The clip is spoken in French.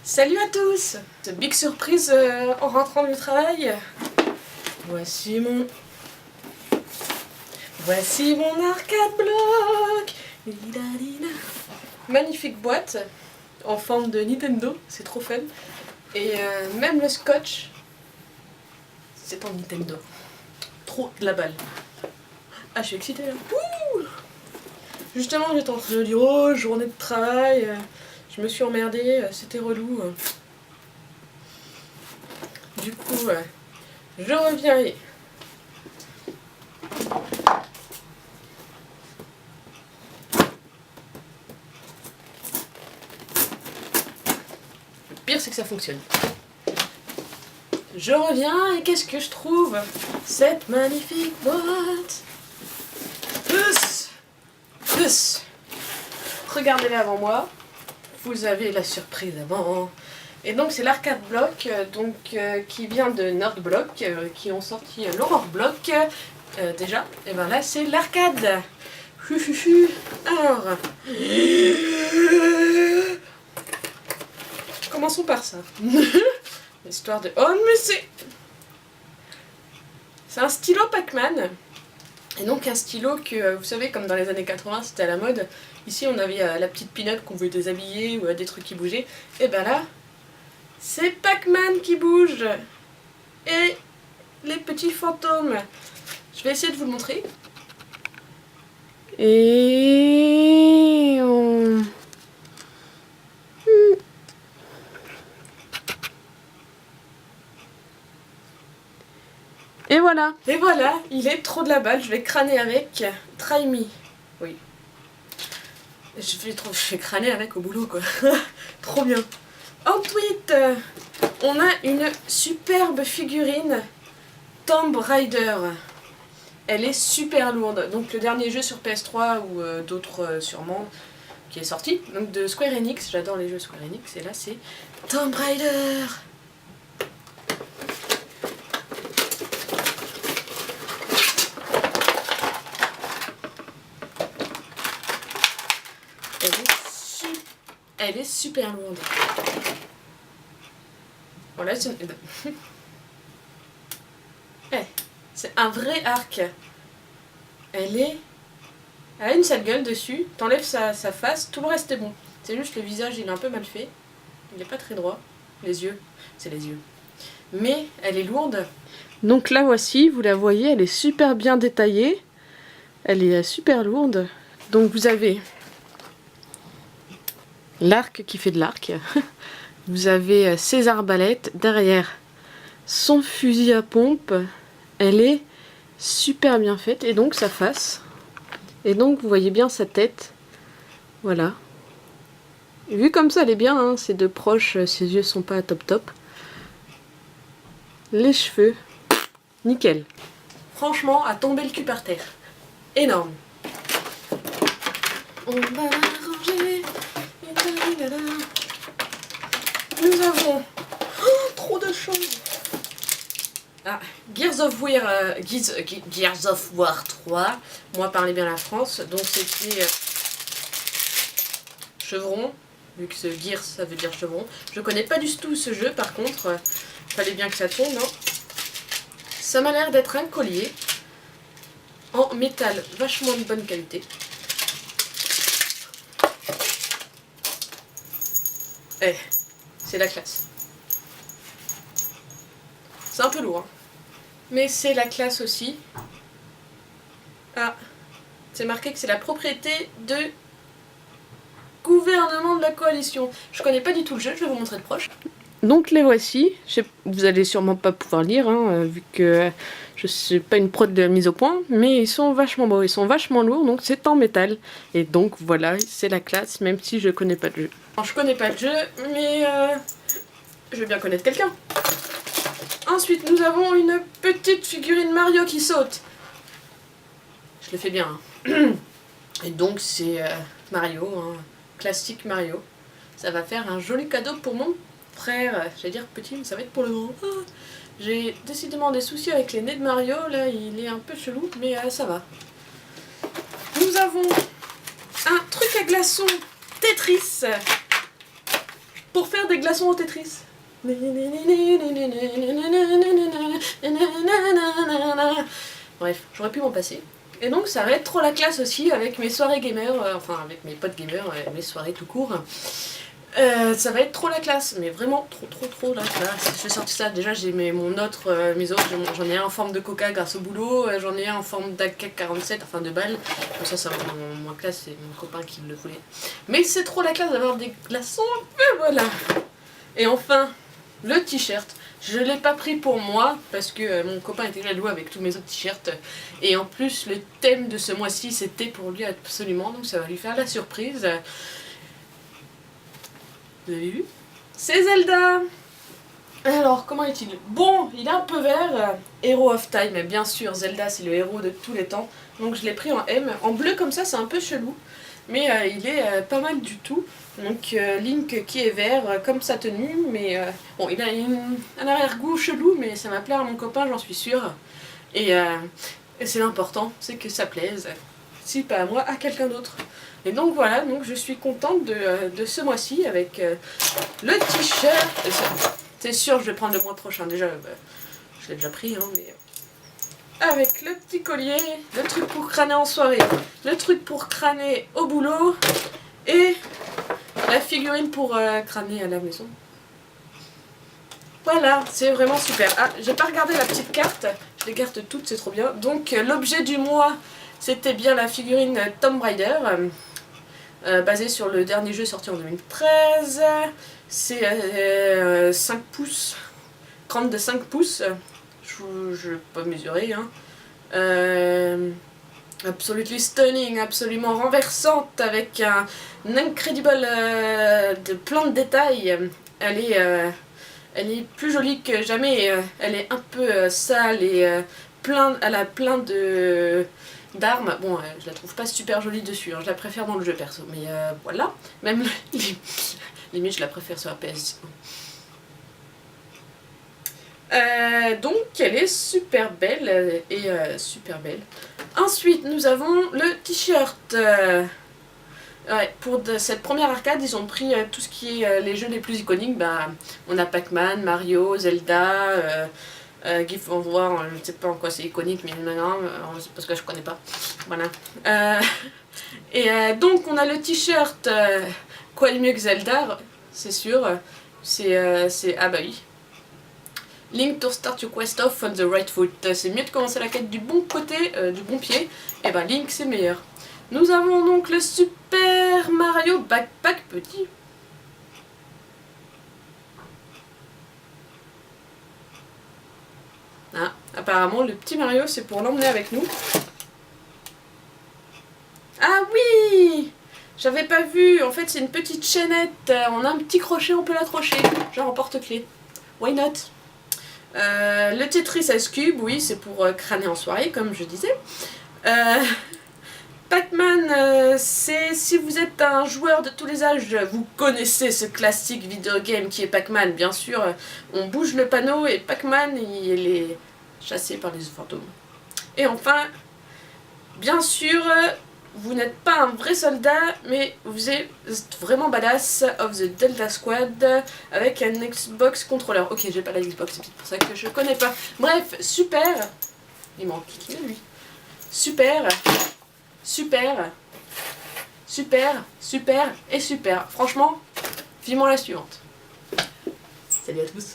Salut à tous! Big surprise en rentrant du travail. Voici mon arcade block. Magnifique boîte en forme de Nintendo, c'est trop fun. Et même le scotch, c'est en Nintendo. Trop de la balle. Ah, je suis excitée là. Ouh, justement, j'étais en train de dire oh, journée de travail. Je me suis emmerdée, c'était relou. Du coup, je reviens et... Le pire, c'est que ça fonctionne. Je reviens et qu'est-ce que je trouve? Cette magnifique boîte. Regardez-la avant moi. Vous avez la surprise avant. Et donc c'est l'arcade block qui vient de Nerdblock, qui ont sorti l'Horror Block déjà. Et ben là c'est l'arcade. Alors, commençons par ça. L'histoire de... Oh mais c'est un stylo Pac-Man. Et donc un stylo que, vous savez, comme dans les années 80, c'était à la mode. Ici, on avait la petite pin-up qu'on pouvait déshabiller ou des trucs qui bougeaient. Et ben là, c'est Pac-Man qui bouge. Et les petits fantômes. Je vais essayer de vous le montrer. Et... Et voilà. Et voilà, il est trop de la balle. Je vais crâner avec. Try me. Oui. Je vais crâner avec au boulot, quoi. Trop bien. Ensuite, on a une superbe figurine Tomb Raider. Elle est super lourde. Donc le dernier jeu sur PS3 ou d'autres sûrement qui est sorti. Donc de Square Enix. J'adore les jeux Square Enix. Et là c'est Tomb Raider. Elle est super lourde. Voilà, c'est un vrai arc. Elle a une sale gueule dessus. T'enlèves sa face, tout le reste est bon. C'est juste le visage, il est un peu mal fait. Il est pas très droit. Les yeux, c'est les yeux. Mais elle est lourde. Donc là voici, vous la voyez, elle est super bien détaillée. Elle est super lourde. Donc vous avez l'arc qui fait de l'arc. Vous avez ses arbalètes. Derrière, son fusil à pompe. Elle est super bien faite. Et donc sa face. Et donc vous voyez bien sa tête. Voilà. Vu comme ça, elle est bien. Hein. C'est de proche. Ses yeux sont pas top. Les cheveux. Nickel. Franchement, à tomber le cul par terre. Énorme. On va ranger. Nous avons trop de choses. Ah, Gears of War 3. Moi, parlez bien la France. Donc c'était chevron. Vu que ce Gears, ça veut dire chevron. Je connais pas du tout ce jeu, par contre. Fallait bien que ça tombe, hein. Ça m'a l'air d'être un collier. En métal, vachement de bonne qualité. Eh, c'est la classe. C'est un peu lourd, hein. Mais c'est la classe aussi. Ah, c'est marqué que c'est la propriété de gouvernement de la coalition. Je connais pas du tout le jeu, je vais vous montrer de proche. Donc les voici. Vous allez sûrement pas pouvoir lire, hein, vu que je suis pas une prod de mise au point, mais ils sont vachement beaux, ils sont vachement lourds, donc c'est en métal. Et donc voilà, c'est la classe, même si je connais pas le jeu. Alors, je connais pas le jeu, mais je vais bien connaître quelqu'un. Ensuite, nous avons une petite figurine Mario qui saute. Je le fais bien. Hein. Et donc, c'est Mario, hein, classique Mario. Ça va faire un joli cadeau pour mon frère. J'allais dire petit, mais ça va être pour le grand. Ah, j'ai décidément des soucis avec les nez de Mario. Là, il est un peu chelou, mais ça va. Nous avons un truc à glaçons Tetris. pour faire des glaçons au Tetris. Bref, j'aurais pu m'en passer. Et donc ça va être trop la classe aussi avec mes soirées gamers, enfin avec mes potes gamers, mes soirées tout court. Ça va être trop la classe, mais vraiment trop la classe. Je vais sortir ça, déjà j'ai mon autre miso, j'en ai un en forme de coca grâce au boulot, j'en ai un en forme d'AK-47, enfin de balle. Comme ça va moins classe, c'est mon copain qui le voulait. Mais c'est trop la classe d'avoir des glaçons, voilà. Et enfin, le t-shirt. Je l'ai pas pris pour moi parce que mon copain était jaloux avec tous mes autres t-shirts. Et en plus, le thème de ce mois-ci, c'était pour lui absolument, donc ça va lui faire la surprise. Vous avez vu? C'est Zelda! Alors, comment est-il? Bon, il est un peu vert, Hero of Time, bien sûr, Zelda c'est le héros de tous les temps. Donc je l'ai pris en M. En bleu comme ça, c'est un peu chelou, mais il est pas mal du tout. Donc Link qui est vert comme sa tenue, mais bon, il a un arrière-goût chelou, mais ça va plaire à mon copain, j'en suis sûre. Et c'est l'important, c'est que ça plaise. Si pas à moi, à quelqu'un d'autre. Et donc voilà, donc je suis contente de ce mois-ci avec le t-shirt. C'est sûr, je vais prendre le mois prochain. Déjà, je l'ai déjà pris, hein, mais avec le petit collier, le truc pour crâner en soirée, le truc pour crâner au boulot et la figurine pour crâner à la maison. Voilà, c'est vraiment super. Ah, j'ai pas regardé la petite carte, je les garde toutes, c'est trop bien. Donc l'objet du mois, c'était bien la figurine Tomb Raider, basée sur le dernier jeu sorti en 2013. C'est 5 pouces, crâne de 5 pouces, je vais pas mesurer, hein. Absolutely stunning, absolument renversante, avec un incredible de plein de détails. Elle est plus jolie que jamais, elle est un peu sale et elle a plein d'armes. Bon, je la trouve pas super jolie dessus, hein, je la préfère dans le jeu perso, mais voilà. Même limite je la préfère sur la PS. Donc elle est super belle et super belle. Ensuite nous avons le t-shirt. Ouais, pour cette première arcade, ils ont pris tout ce qui est les jeux les plus iconiques. Bah, on a Pac-Man, Mario, Zelda, Give on War, je ne sais pas en quoi c'est iconique, mais maintenant, c'est parce que je connais pas. Voilà. Donc on a le t-shirt, quoi de mieux que Zelda, c'est sûr. Ah bah oui. Link to start your quest off on the right foot. C'est mieux de commencer la quête du bon côté, du bon pied. Et bah Link c'est meilleur. Nous avons donc le Super Mario Backpack petit. Ah, apparemment le petit Mario c'est pour l'emmener avec nous. Ah oui! J'avais pas vu, en fait c'est une petite chaînette, on a un petit crochet, on peut l'accrocher, genre en porte-clés. Why not? Le Tetris Ice Cube, oui, c'est pour crâner en soirée, comme je disais. Pac-Man, c'est si vous êtes un joueur de tous les âges, vous connaissez ce classique vidéo game qui est Pac-Man, bien sûr. On bouge le panneau et Pac-Man, il est chassé par les fantômes. Et enfin, bien sûr, vous n'êtes pas un vrai soldat, mais vous êtes vraiment badass of the Delta Squad avec un Xbox controller. Ok, j'ai pas la Xbox, c'est peut-être pour ça que je connais pas. Bref, super. Il manque qui lui. Super. Super, super, super et super. Franchement, vivement la suivante. Salut à tous.